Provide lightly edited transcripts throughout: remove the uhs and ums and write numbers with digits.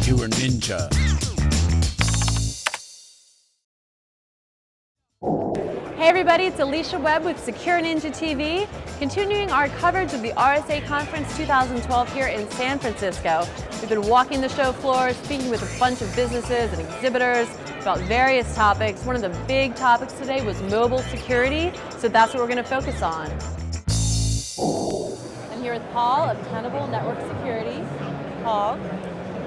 Secure Ninja. Hey everybody, it's Alicia Webb with SecureNinjaTV, continuing our coverage of the RSA Conference 2012 here in San Francisco. We've been walking the show floor, speaking with a bunch of businesses and exhibitors about various topics. One of the big topics today was mobile security, so that's what we're going to focus on. I'm here with Paul of Tenable Network Security. Paul,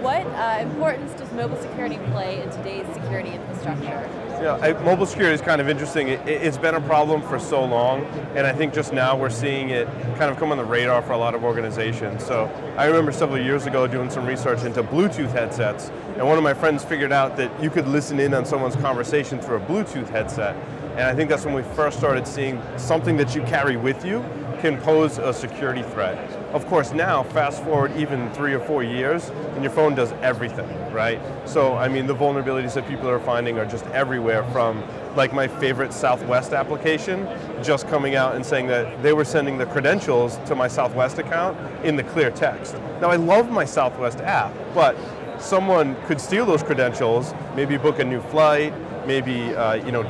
what importance does mobile security play in today's security infrastructure? Yeah, mobile security is kind of interesting. It's been a problem for so long, and I think just now we're seeing it kind of come on the radar for a lot of organizations. So I remember several years ago doing some research into Bluetooth headsets, and one of my friends figured out that you could listen in on someone's conversation through a Bluetooth headset. And I think that's when we first started seeing something that you carry with you can pose a security threat. Of course now, fast forward even 3 or 4 years, and your phone does everything, right? So, I mean, the vulnerabilities that people are finding are just everywhere, from like my favorite Southwest application just coming out and saying that they were sending the credentials to my Southwest account in the clear text. Now, I love my Southwest app, but someone could steal those credentials, maybe book a new flight, maybe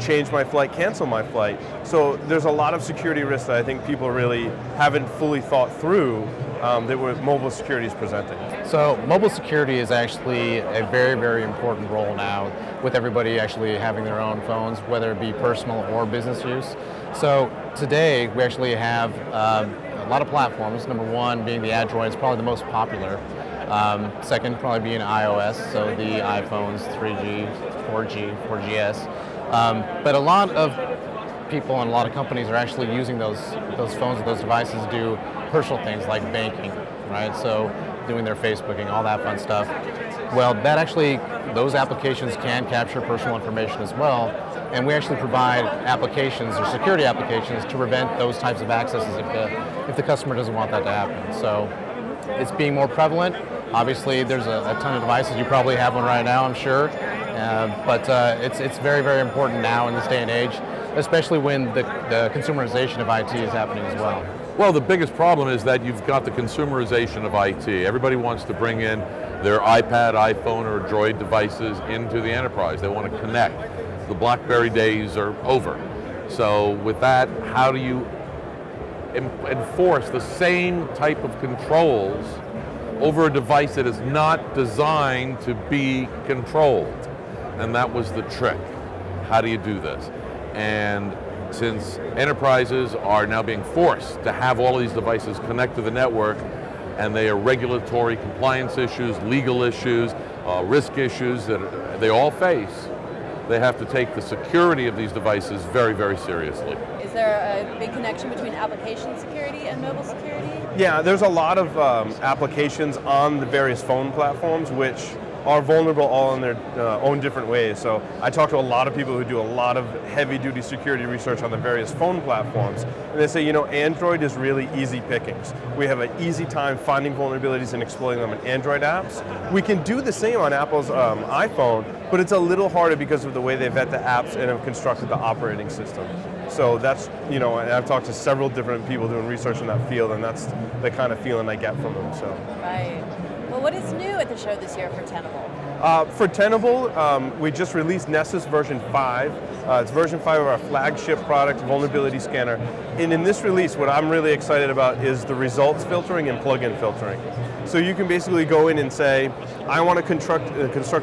change my flight, cancel my flight. So there's a lot of security risks that I think people really haven't fully thought through that what mobile security is presenting. So mobile security is actually a very, very important role now, with everybody actually having their own phones, whether it be personal or business use. So today we actually have a lot of platforms. Number one being the Android is probably the most popular. Second, probably being iOS, so the iPhones, 3G, 4G, 4GS. But a lot of people and a lot of companies are actually using those phones and those devices to do personal things like banking, right? So doing their Facebooking, all that fun stuff. Well, those applications can capture personal information as well, and we actually provide applications or security applications to prevent those types of accesses if the customer doesn't want that to happen. So it's being more prevalent. Obviously, there's a ton of devices. You probably have one right now, I'm sure. But it's very, very important now in this day and age, especially when the consumerization of IT is happening as well. Well, the biggest problem is that you've got the consumerization of IT. Everybody wants to bring in their iPad, iPhone, or Droid devices into the enterprise. They want to connect. The BlackBerry days are over. So with that, how do you enforce the same type of controls over a device that is not designed to be controlled? And that was the trick. How do you do this? And since enterprises are now being forced to have all of these devices connect to the network, and they are regulatory compliance issues, legal issues, risk issues that they all face, they have to take the security of these devices very, very seriously. Is there a big connection between application security and mobile security? Yeah, there's a lot of applications on the various phone platforms which are vulnerable all in their own different ways. So I talk to a lot of people who do a lot of heavy-duty security research on the various phone platforms, and they say, Android is really easy pickings. We have an easy time finding vulnerabilities and exploiting them in Android apps. We can do the same on Apple's iPhone, but it's a little harder because of the way they vet the apps and have constructed the operating system. So that's, and I've talked to several different people doing research in that field, and that's the kind of feeling I get from them. So. Right. Well, what is new at the show this year for Tenable? For Tenable, we just released Nessus version 5. It's version 5 of our flagship product, Vulnerability Scanner. And in this release, what I'm really excited about is the results filtering and plugin filtering. So you can basically go in and say, I want to construct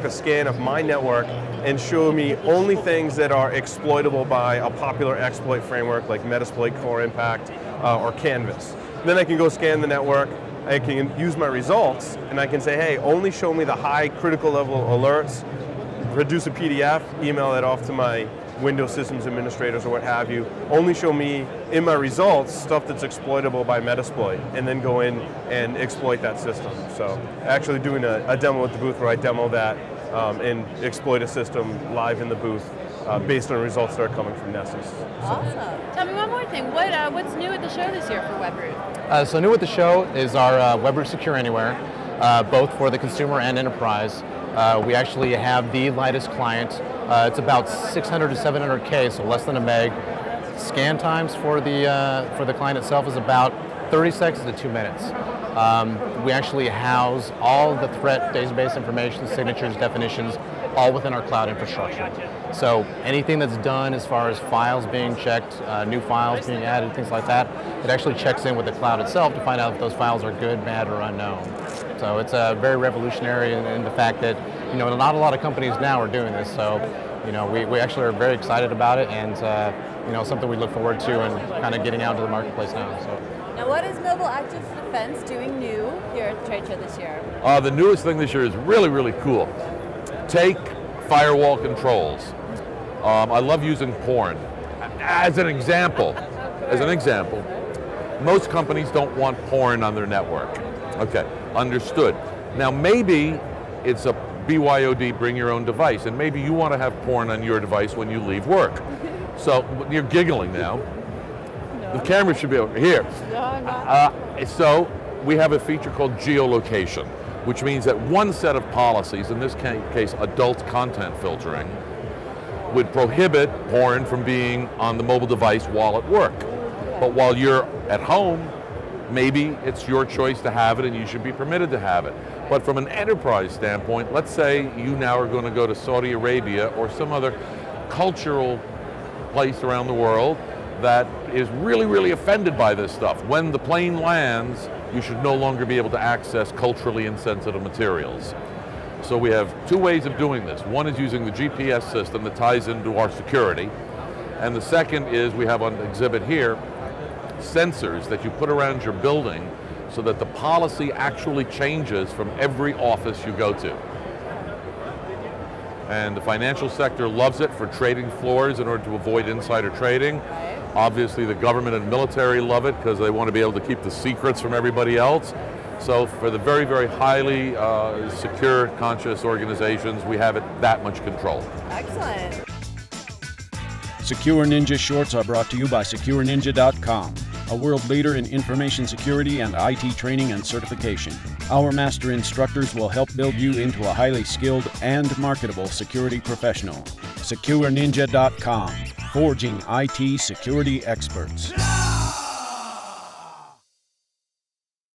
a scan of my network and show me only things that are exploitable by a popular exploit framework like Metasploit, Core Impact, or Canvas. Then I can go scan the network. I can use my results, and I can say, hey, only show me the high critical level alerts, produce a PDF, email it off to my Windows systems administrators or what have you, only show me in my results stuff that's exploitable by Metasploit, and then go in and exploit that system. So actually doing a demo at the booth where I demo that and exploit a system live in the booth based on results that are coming from Nessus. Awesome. Tell me one more thing. What's new at the show this year for WebRoot? So new at the show is our WebRoot Secure Anywhere, both for the consumer and enterprise. We actually have the lightest client. It's about 600 to 700K, so less than a meg. Scan times for the client itself is about 30 seconds to 2 minutes. We actually house all the threat database information, signatures, definitions, all within our cloud infrastructure. So anything that's done as far as files being checked, new files being added, things like that, it actually checks in with the cloud itself to find out if those files are good, bad, or unknown. So it's very revolutionary in the fact that, not a lot of companies now are doing this. So, we actually are very excited about it, and something we look forward to and kind of getting out into the marketplace now. So. Now, what is Mobile Active Defense doing new here at the trade show this year? The newest thing this year is really, really cool. Take firewall controls. I love using porn. As an example, most companies don't want porn on their network. Okay, understood. Now maybe it's a BYOD, bring your own device, and maybe you want to have porn on your device when you leave work. So you're giggling now. No. The camera should be over here. No, I'm not. So we have a feature called geolocation, which means that one set of policies, in this case adult content filtering, would prohibit porn from being on the mobile device while at work. But while you're at home, maybe it's your choice to have it and you should be permitted to have it. But from an enterprise standpoint, let's say you now are going to go to Saudi Arabia or some other cultural place around the world that is really, really offended by this stuff. When the plane lands, you should no longer be able to access culturally insensitive materials. So we have two ways of doing this. One is using the GPS system that ties into our security. And the second is, we have on exhibit here, sensors that you put around your building so that the policy actually changes from every office you go to. And the financial sector loves it for trading floors in order to avoid insider trading. Obviously the government and military love it because they want to be able to keep the secrets from everybody else. So for the very, very highly secure, conscious organizations, we have it that much control. Excellent. Secure Ninja Shorts are brought to you by SecureNinja.com, a world leader in information security and IT training and certification. Our master instructors will help build you into a highly skilled and marketable security professional. SecureNinja.com, forging IT security experts.